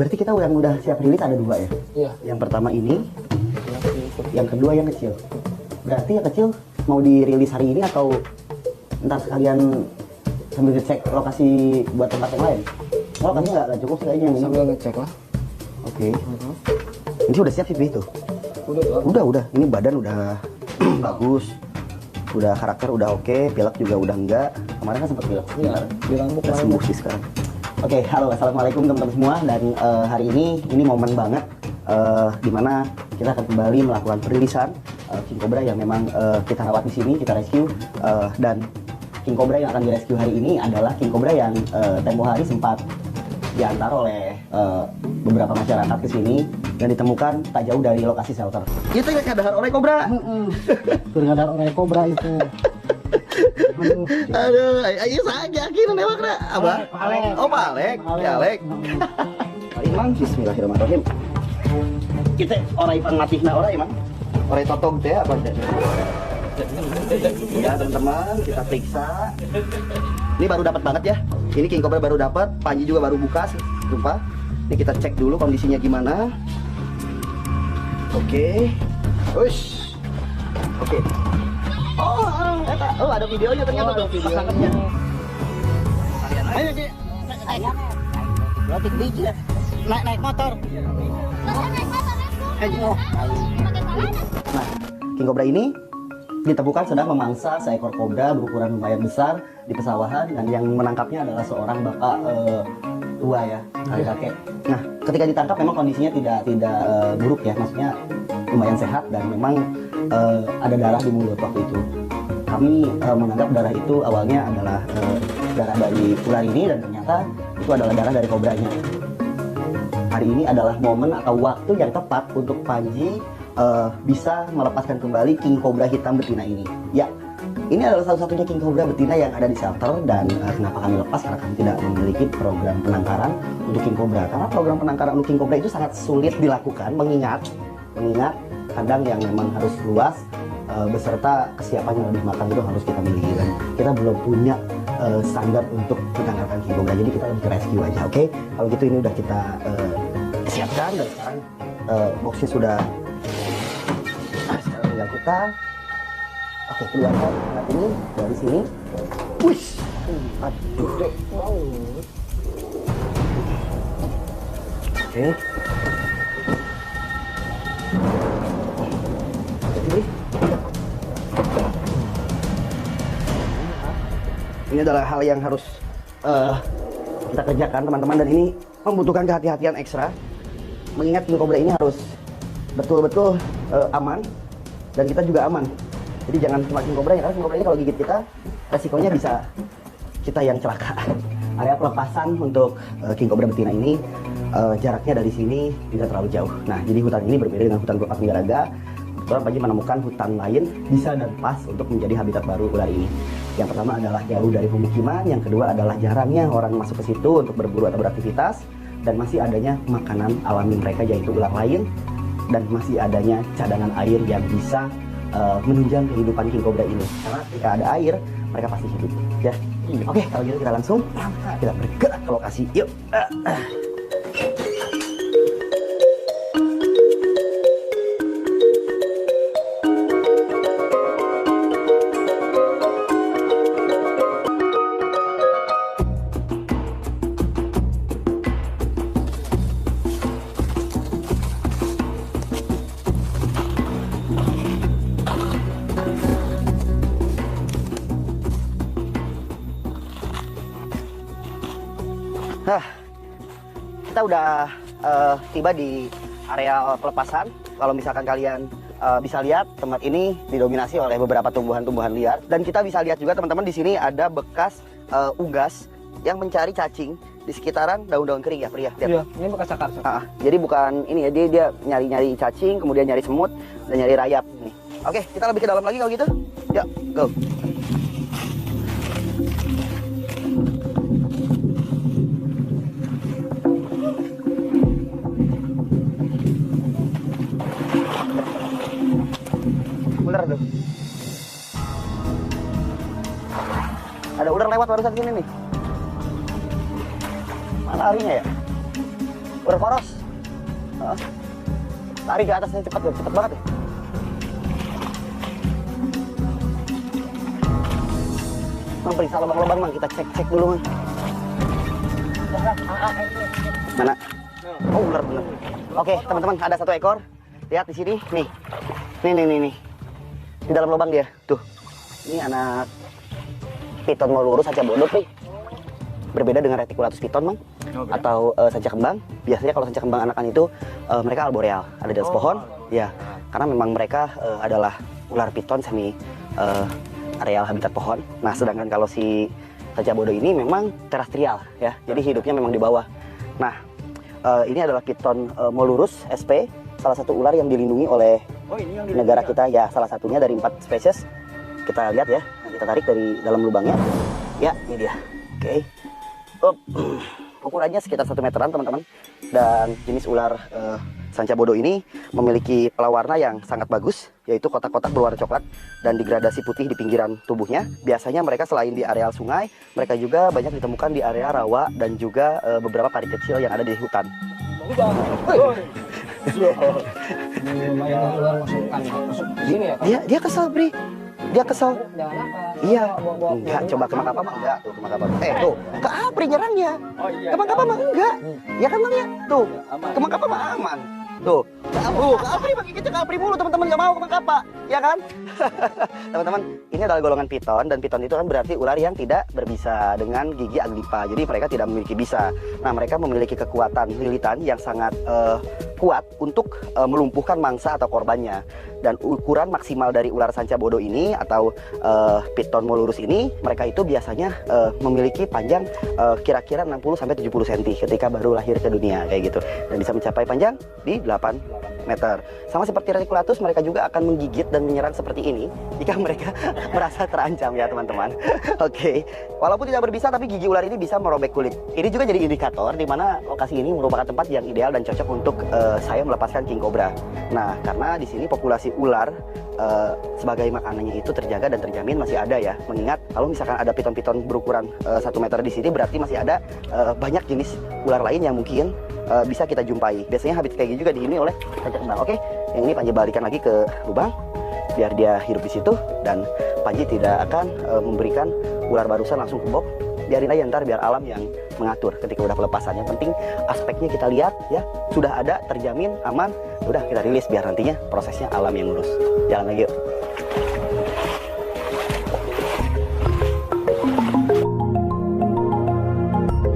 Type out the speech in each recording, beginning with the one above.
Berarti kita udah siap rilis ada 2 ya? Iya. Yang pertama ini, yang kedua yang kecil. Berarti yang kecil mau dirilis hari ini atau ntar sekalian sambil ngecek lokasi buat tempat yang lain? Oh, lokasi nggak cukup sih kayaknya yang ini. Sambil ngecek lah. Oke. Ini udah siap sih itu? Udah. Ini badan udah bagus. Udah karakter udah oke, pilek juga udah enggak. Kemarin kan sempat pilek. Iya, dirambut Udah sembuh sih sekarang. Oke, halo, assalamualaikum teman-teman semua. Dan hari ini momen banget dimana kita akan kembali melakukan perilisan King Cobra yang memang kita rawat di sini, kita rescue. Dan King Cobra yang akan direscue hari ini adalah King Cobra yang tempo hari sempat diantar oleh beberapa masyarakat ke sini dan ditemukan tak jauh dari lokasi shelter. Itu yang kadang oleh Cobra. Tergadar oleh Cobra itu. Aduh, ayo saja kira newak na. Apa? Palek. Oh, palek. Palek. Imang bismillahirrahmanirrahim. Kita orang ipang matihna orang Imang. Orang totog teh apa teh? Ya, teman-teman, kita periksa. Ini baru dapat banget ya. Ini King Cobra baru dapat, Panji juga baru buka, lupa. Ini kita cek dulu kondisinya gimana. Oke. Ush. Oke. Oh, ada videonya ternyata tuh. Videonya. Ayo, Ci. Lotik biji. Naik motor. Nah, King Cobra ini ditemukan sedang memangsa seekor kobra berukuran lumayan besar di pesawahan, dan yang menangkapnya adalah seorang bapak tua ya, kakek. Nah, ketika ditangkap memang kondisinya tidak buruk ya, maksudnya lumayan sehat dan memang ada darah di mulut waktu itu. Kami menganggap darah itu awalnya adalah darah dari ular ini, dan ternyata itu adalah darah dari kobranya. Hari ini adalah momen atau waktu yang tepat untuk Panji bisa melepaskan kembali King Cobra hitam betina ini. Ya, ini adalah satu-satunya King Cobra betina yang ada di shelter. Dan kenapa kami lepas? Karena kami tidak memiliki program penangkaran untuk King Cobra. Karena program penangkaran untuk King Cobra itu sangat sulit dilakukan, mengingat kandang yang memang harus luas beserta kesiapan yang lebih matang itu harus kita miliki, dan kita belum punya standar untuk menangkapkan King Cobra. Jadi kita lebih ke rescue aja, oke? Kalau gitu ini udah kita siapkan, dan sekarang boxnya sudah. Sekarang tinggal kita keluarkan alat ini dari sini. Wush, aduh. Oke. Ini adalah hal yang harus kita kerjakan teman-teman, dan ini membutuhkan kehati-hatian ekstra, mengingat King Cobra ini harus betul-betul aman dan kita juga aman. Jadi jangan cuma King Cobra ya, karena King Cobra ini kalau gigit kita resikonya bisa kita yang celaka. Area pelepasan untuk King Cobra betina ini jaraknya dari sini tidak terlalu jauh. Nah, jadi hutan ini berbeda dengan hutan pelepas Penjaraga. Kebetulan Panji menemukan hutan lain bisa dan pas untuk menjadi habitat baru ular ini. Yang pertama adalah jauh dari pemukiman, yang kedua adalah jarangnya orang masuk ke situ untuk berburu atau beraktivitas, dan masih adanya makanan alami mereka yaitu ular lain, dan masih adanya cadangan air yang bisa menunjang kehidupan King Cobra ini. Karena jika ada air, mereka pasti hidup. Ya, oke, kalau gitu kita langsung kita bergerak ke lokasi. Yuk. Kita udah tiba di area pelepasan. Kalau misalkan kalian bisa lihat, tempat ini didominasi oleh beberapa tumbuhan-tumbuhan liar, dan kita bisa lihat juga teman-teman di sini ada bekas unggas yang mencari cacing di sekitaran daun-daun kering ya, Pria. Iya, ini bekas akar. Jadi bukan ini ya, dia nyari-nyari cacing, kemudian nyari semut dan nyari rayap nih. Oke, kita lebih ke dalam lagi kalau gitu. Yuk, go. Ular tuh. Ada ular lewat barusan sini nih. Mana larinya ya? ular poros. Lari ke atasnya cepat banget ya. Bang, periksa lubang-lubang bang, kita cek dulu bang. Mana? Oh, ular bener. Oke, teman-teman, ada 1 ekor. Lihat di sini, nih. Nih. Di dalam lubang dia, tuh. Ini anak piton molurus sanca bodot nih. Berbeda dengan reticulatus piton bang, atau sanca kembang. Biasanya kalau sanca kembang anakan itu mereka arboreal, ada di atas pohon. Ya, karena memang mereka adalah ular piton semi areal habitat pohon. Nah, sedangkan kalau si sanca bodo ini memang terestrial ya, jadi hidupnya memang di bawah. Nah, ini adalah piton molurus sp, salah satu ular yang dilindungi oleh negara kita ya, salah satunya dari 4 spesies. Kita lihat ya, kita tarik dari dalam lubangnya. Ya, ini dia. Oke. Ukurannya sekitar 1 meteran teman-teman. Dan jenis ular sanca bodo ini memiliki pelawarna yang sangat bagus, yaitu kotak-kotak berwarna coklat dan digradasi putih di pinggiran tubuhnya. Biasanya mereka selain di areal sungai, mereka juga banyak ditemukan di area rawa dan juga beberapa pari kecil yang ada di hutan. Lumayan ular masuk sini ya. Dia kesel, Bri. Dia kesel. Jangan apa? Iya. Enggak, coba ke Makapa mah enggak. Tuh, ke Makapa. Tuh, ke Apri nyerangnya. Ke Makapa mah enggak. Ya kan Bang ya? Tuh, ke Makapa mah aman. Tuh, ke Apri pakai kita ke Apri mulu teman-teman, nggak mau ke Makapa, ya kan? Teman-teman, ini adalah golongan piton, dan piton itu kan berarti ular yang tidak berbisa dengan gigi aglipa. Jadi mereka tidak memiliki bisa. Nah, mereka memiliki kekuatan lilitan yang sangat kuat untuk melumpuhkan mangsa atau korbannya. Dan ukuran maksimal dari ular sanca bodo ini atau piton molurus ini, mereka itu biasanya memiliki panjang kira-kira 60-70 cm ketika baru lahir ke dunia kayak gitu, dan bisa mencapai panjang di 8 meter. Sama seperti reticulatus, mereka juga akan menggigit dan menyerang seperti ini jika mereka merasa terancam ya teman-teman. Oke. Walaupun tidak berbisa, tapi gigi ular ini bisa merobek kulit. Ini juga jadi indikator di mana lokasi ini merupakan tempat yang ideal dan cocok untuk saya melepaskan king cobra. Nah, karena di sini populasi ular sebagai makanannya itu terjaga dan terjamin masih ada ya. Mengingat kalau misalkan ada piton-piton berukuran 1 meter di sini, berarti masih ada banyak jenis ular lain yang mungkin bisa kita jumpai. Biasanya habitat kayak gini juga dihuni oleh sanca kembang. Oke, yang ini Panji balikan lagi ke lubang biar dia hidup di situ, dan Panji tidak akan memberikan ular barusan langsung ke box. Biarin aja ntar biar alam yang mengatur ketika udah pelepasan. Yang penting aspeknya kita lihat ya, sudah ada, terjamin, aman, udah kita rilis biar nantinya prosesnya alam yang ngurus. Jalan lagi yuk.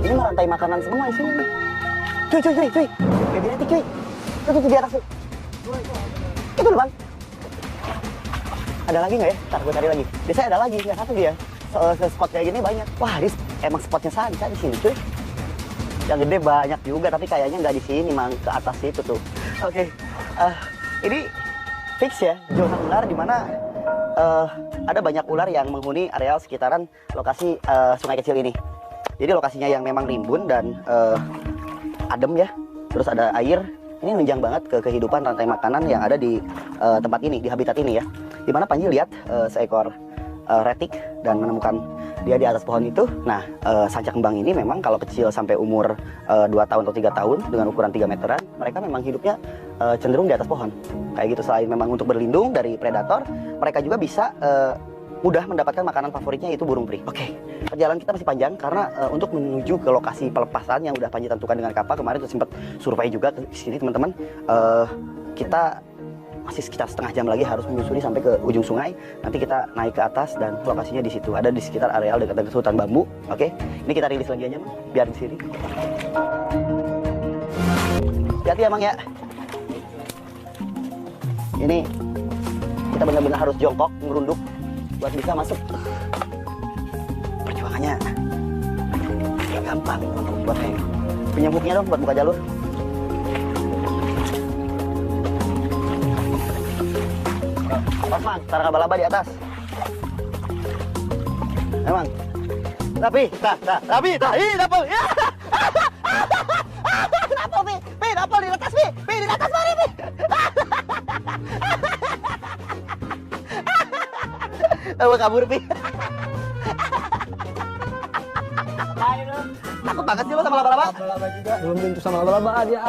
Ini mau rantai makanan semua di sini nih. Cuy. Bebek cuy. Tuh di atas tuh. Itu loh bang. Ada lagi nggak ya? Ntar gue cari lagi. Biasanya ada lagi, nggak satu dia. Spot kayak gini banyak. Wah, ini emang spotnya sanca di sini cuy. Yang gede banyak juga, tapi kayaknya nggak di sini, mang ke atas itu tuh. Oke. Ini fix ya, zona ular di mana ada banyak ular yang menghuni areal sekitaran lokasi sungai kecil ini. Jadi lokasinya yang memang rimbun dan adem ya, terus ada air. Ini menunjang banget ke kehidupan rantai makanan yang ada di tempat ini, di habitat ini ya. Dimana Panji lihat seekor retik dan menemukan dia di atas pohon itu. Nah, sanca kembang ini memang kalau kecil sampai umur 2 tahun atau 3 tahun dengan ukuran 3 meteran, mereka memang hidupnya cenderung di atas pohon. Kayak gitu, selain memang untuk berlindung dari predator, mereka juga bisa mudah mendapatkan makanan favoritnya, itu burung peri. Oke, perjalanan kita masih panjang karena untuk menuju ke lokasi pelepasan yang udah Panji tentukan dengan kapal. Kemarin tuh sempat survei juga ke sini teman-teman. Kita masih sekitar setengah jam lagi harus menyusuri sampai ke ujung sungai. Nanti kita naik ke atas dan lokasinya di situ. Ada di sekitar areal dekat-dekat hutan bambu. Oke, ini kita rilis lagi aja, biar di sini. Hati-hati ya, Mang ya. Ini kita benar-benar harus jongkok, ngerunduk buat bisa masuk. Perjuangannya gak gampang teman-teman, buat pinjam hooknya dong buat buka jalur. Pas Mang, taruh laba-laba di atas. Emang. Tapi, ih, dapol. Ya. Dapol, Pi, dapol di atas, Pi, di atas mari, Pi. Kabur, Pi. takut banget sih lo sama laba-laba. Laba-laba juga. Belum tentu sama laba-laba dia.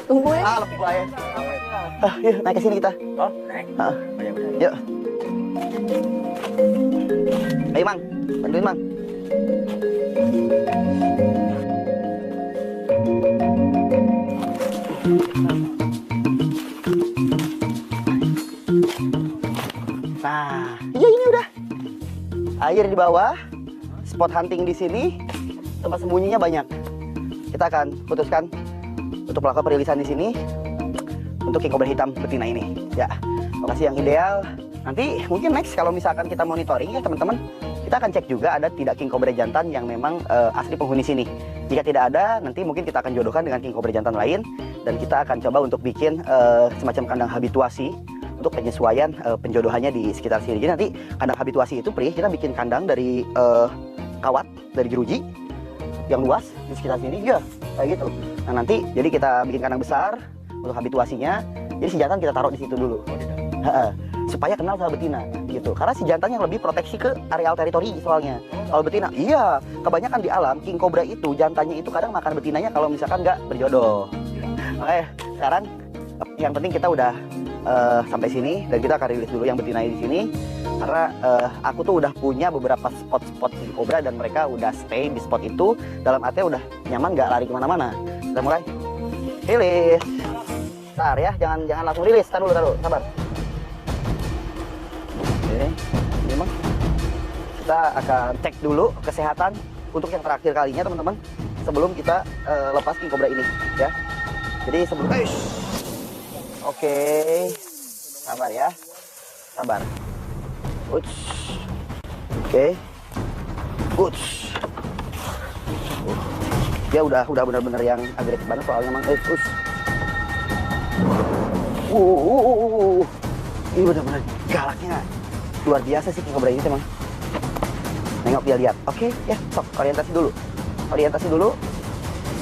Tunggu ya. Lebih ya. Yuk, naik ke sini kita. Oh, naik. Yuk. Ayo, Mang. Bantuin, Mang. Nah, ya ini udah. Air di bawah, spot hunting di sini, tempat sembunyinya banyak. Kita akan putuskan untuk melakukan perilisan di sini untuk king cobra hitam betina ini. Ya, lokasi yang ideal. Nanti mungkin next kalau misalkan kita monitoring ya teman-teman, kita akan cek juga ada tidak king cobra jantan yang memang asli penghuni sini. Jika tidak ada, nanti mungkin kita akan jodohkan dengan king cobra jantan lain dan kita akan coba untuk bikin semacam kandang habituasi untuk penyesuaian penjodohannya di sekitar sini. Jadi nanti kandang habituasi itu kita bikin kandang dari kawat, dari jeruji yang luas di sekitar sini, ya kayak gitu. Nah nanti jadi kita bikin kandang besar untuk habituasinya. Jadi si jantan kita taruh di situ dulu, supaya kenal sama betina gitu. Karena si jantan yang lebih proteksi ke areal teritori soalnya. Kalau betina, iya kebanyakan di alam king cobra itu jantannya itu kadang makan betinanya kalau misalkan nggak berjodoh. Oke, sekarang yang penting kita udah sampai sini dan kita akan rilis dulu yang betina di sini karena aku tuh udah punya beberapa spot-spot king cobra dan mereka udah stay di spot itu, dalam artinya udah nyaman, nggak lari kemana-mana. Kita mulai rilis. Bentar ya, jangan langsung rilis, taruh dulu, sabar. Oke, ini memang kita akan cek dulu kesehatan untuk yang terakhir kalinya teman-teman sebelum kita lepas king cobra ini ya. Jadi sebelum oke, sabar ya, sabar. Uts. Oke, uts. Dia udah benar-benar yang agresif banget soalnya emang. Uts. Ini benar-benar galaknya luar biasa sih king cobra ini teman. Nengok dia lihat. Oke, ya, sok orientasi dulu. Orientasi dulu.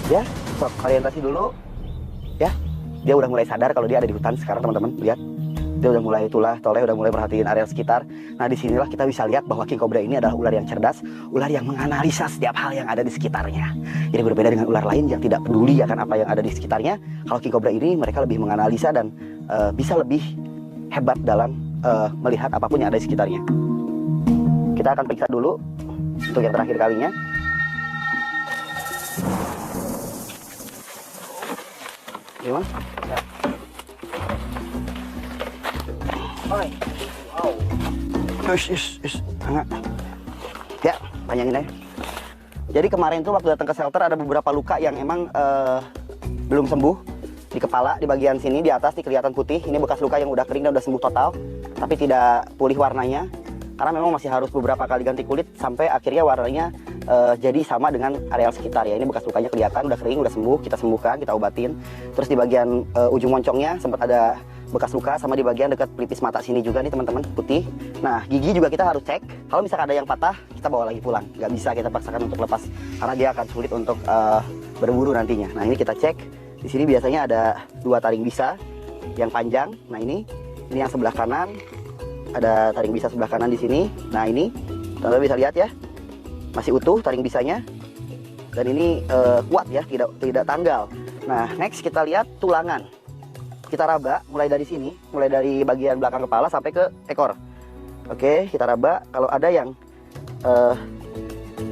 Ya, sok orientasi dulu. Ya. Dia udah mulai sadar kalau dia ada di hutan sekarang teman-teman, lihat. Dia udah mulai toleh, udah mulai perhatiin area sekitar. Nah, disinilah kita bisa lihat bahwa king cobra ini adalah ular yang cerdas, ular yang menganalisa setiap hal yang ada di sekitarnya. Jadi berbeda dengan ular lain yang tidak peduli akan apa yang ada di sekitarnya. Kalau king cobra ini mereka lebih menganalisa dan bisa lebih hebat dalam melihat apapun yang ada di sekitarnya. Kita akan periksa dulu untuk yang terakhir kalinya. Gimana? Ya. Oi. Wow. Ya, panjangin aja. Jadi kemarin tuh waktu datang ke shelter ada beberapa luka yang emang belum sembuh. Di kepala, di bagian sini, di atas nih kelihatan putih. Ini bekas luka yang udah kering dan udah sembuh total. Tapi tidak pulih warnanya. Karena memang masih harus beberapa kali ganti kulit sampai akhirnya warnanya jadi sama dengan areal sekitar ya. Ini bekas lukanya kelihatan udah kering, udah sembuh, kita sembuhkan, kita obatin. Terus di bagian ujung moncongnya sempat ada bekas luka, sama di bagian dekat pelipis mata sini juga nih teman-teman, putih. Nah, gigi juga kita harus cek. Kalau misalkan ada yang patah, kita bawa lagi pulang. Nggak bisa kita paksakan untuk lepas karena dia akan sulit untuk berburu nantinya. Nah, ini kita cek. Di sini biasanya ada 2 taring bisa yang panjang. Nah, ini yang sebelah kanan. Ada taring bisa sebelah kanan di sini. Nah, ini teman-teman bisa lihat ya. Masih utuh taring bisanya. Dan ini kuat ya, tidak tanggal. Nah, next kita lihat tulangan. Kita raba mulai dari sini, mulai dari bagian belakang kepala sampai ke ekor. Oke, kita raba. Kalau ada yang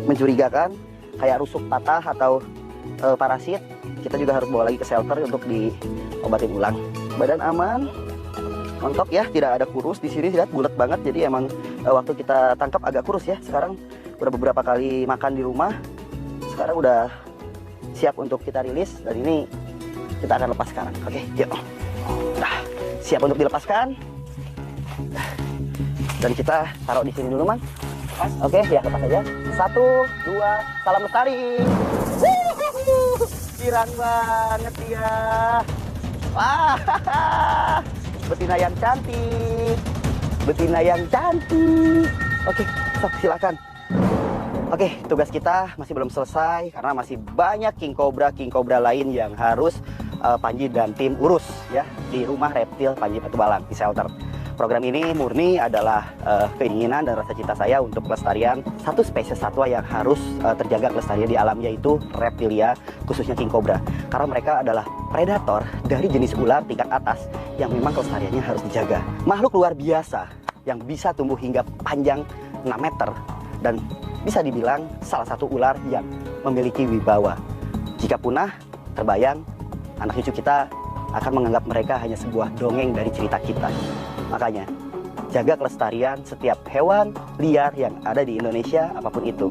mencurigakan kayak rusuk patah atau parasit, kita juga harus bawa lagi ke shelter untuk diobatin ulang. Badan aman, montok ya, tidak ada kurus di sini, lihat bulat banget. Jadi emang waktu kita tangkap agak kurus ya. Sekarang udah beberapa kali makan di rumah, sekarang udah siap untuk kita rilis. Dan ini kita akan lepas sekarang. Oke, yuk. Nah, siap untuk dilepaskan. Dan kita taruh di sini dulu, Man. Oke, ya lepas aja. 1, 2, salam lestari. Kirang banget ya. Wah, betina yang cantik. Betina yang cantik. Oke, sok silakan. Oke, tugas kita masih belum selesai karena masih banyak king cobra lain yang harus Panji dan tim urus ya di rumah reptil Panji Petualang di shelter. Program ini murni adalah keinginan dan rasa cita saya untuk pelestarian satu spesies satwa yang harus terjaga kelestarian di alam, yaitu reptilia, khususnya king cobra. Karena mereka adalah predator dari jenis ular tingkat atas yang memang kelestariannya harus dijaga. Makhluk luar biasa yang bisa tumbuh hingga panjang 6 meter dan bisa dibilang salah satu ular yang memiliki wibawa. Jika punah, terbayang anak cucu kita akan menganggap mereka hanya sebuah dongeng dari cerita kita. Makanya, jaga kelestarian setiap hewan liar yang ada di Indonesia, apapun itu.